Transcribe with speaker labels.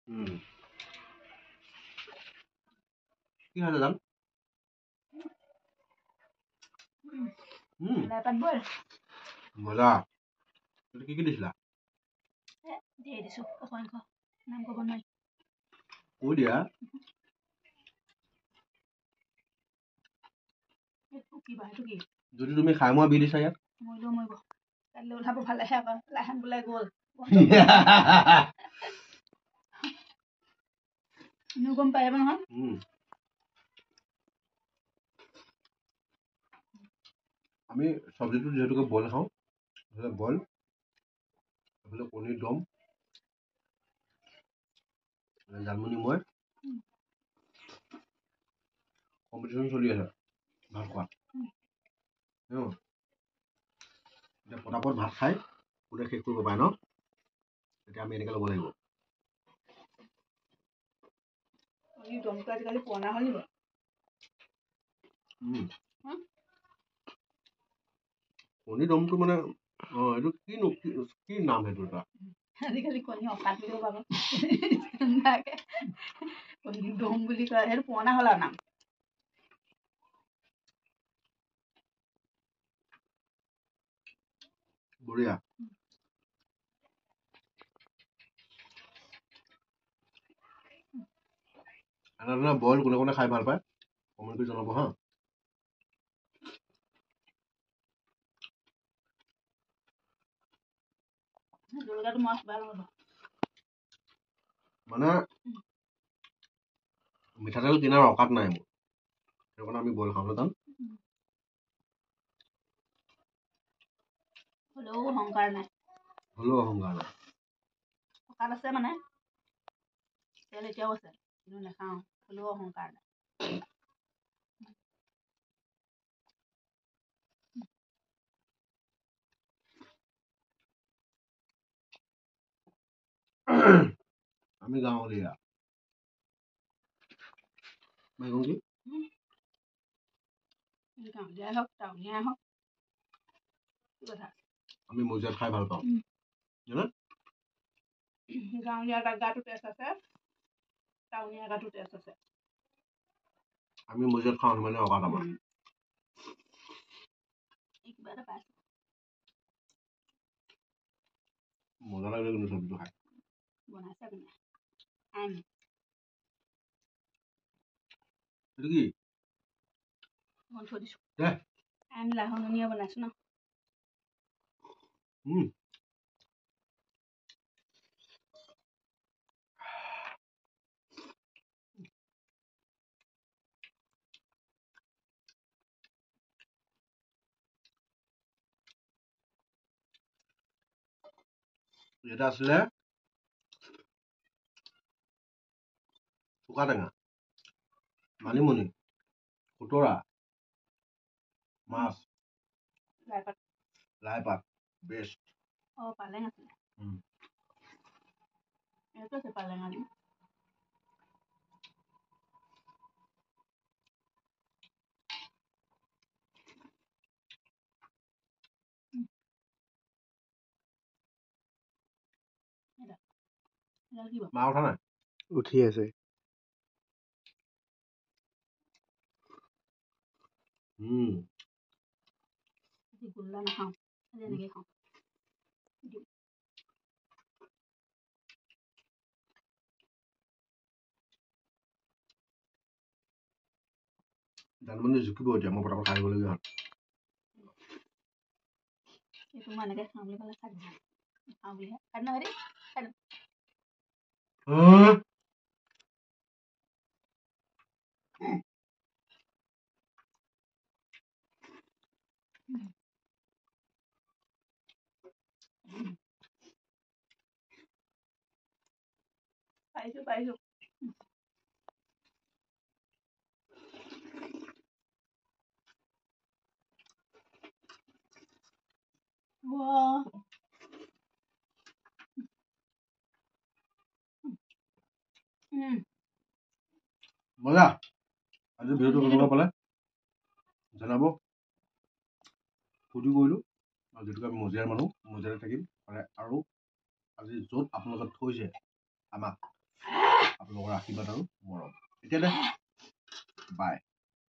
Speaker 1: কি খাইছে জান মজা কি কি দিছিলা
Speaker 2: ধেৰ দিছো অসংখ্য নাম ক'ব নোৱাৰি
Speaker 1: কৈ দিয়া যদি তুমি খাই মই বি দিছা ইয়াত
Speaker 2: মৰিলেও মৰিব কাইলৈ ওলাব ভালেহে আকৌ লাহেন বোলে গ'ল এনেও গম পাই নহয়
Speaker 1: আমি চব্জিটো যিহেতুকে বইল খাওঁ বইল এইফালে কণীৰ দম জালমুনি মই কম্পিটিশ্যন চলি আছে ভাত খোৱা এতিয়া পটাপট ভাত খাই গোটেই শেষ কৰিব পাৰে ন এতিয়া আমি এনেকৈ ল'ব লাগিব
Speaker 2: দমটো আজিকালি পুৰণা হ'ল নিব
Speaker 1: কণী দমটো মানে এইটো কিনো কি নাম সেইটো এটা
Speaker 2: আজিকালি কণী অকাত বুলিও পাব কণী দম বুলি কয় সেইটো পুৰণা হ'ল আৰু নাম
Speaker 1: বঢ়িয়া এনেধৰণে বইল কোনে কোনে খাই ভাল পায় কমেণ্ট কৰি জনাব হা মানে মিঠাতেল কিনাৰ অকাত নাই মোৰ সেইটো কাৰণে আমি বইল খাবলৈ যাম
Speaker 2: হ'লেও অহংকাৰ নাই অকাত আছে মানে তেল এতিয়াও আছে কিন্তু নাখাওঁ হ'লেও অহংকাৰ নাই
Speaker 1: আমি গাঁৱলীয়া
Speaker 2: গাঁৱলীয়াই হওক টাউনীয়াই হওক কি কথা
Speaker 1: আমি মজিয়াত খাই ভাল পাওঁ
Speaker 2: গাঁৱলীয়া গাটো টেষ্ট আছে টাউনীয়া গাটো টেষ্ট আছে
Speaker 1: আমি মজিয়াত খাওঁ মানে অকাত আমাৰ
Speaker 2: কিবা এটা পাইছো
Speaker 1: মজা লাগিলে কিন্তু চব্জিটো খাই
Speaker 2: বনাইছে কোনে
Speaker 1: এইটো কি
Speaker 2: থৈ দিছো লাহনীয়া বনাইছো ন
Speaker 1: এটা আছিলে চুকা টেঙা মানিমুনি খুতৰা মাছ লাই পাত বেষ্ট
Speaker 2: পালেং আছিলে এইটো আছে পালেং আলু
Speaker 1: মা উঠা নাই
Speaker 3: উঠি আছে
Speaker 2: গোল্লা নাখাওঁ এনেকৈ খাওঁ
Speaker 1: জালমুনি জুকিব এতিয়া মই পটাপট খাই আহিবলগীয়া হ'ল
Speaker 2: এইটো মই এনেকৈ খাওঁ বুলি ক'লে খাই দিম খাওঁ বুলিহে খাই দিম হেৰি খাই দিম পাইছো
Speaker 1: মজা আজি ভিডিঅ'টো কেনেকুৱা পালে জনাব ফূৰ্তি কৰিলোঁ আৰু যিহেতুকে আমি মজিয়াৰ মানুহ মজিয়াতে থাকিম আৰু আজি য'ত আপোনালোকে থৈছে আমাক আপোনালোকৰ আশীৰ্বাদ আৰু মৰম এতিয়া দে বাই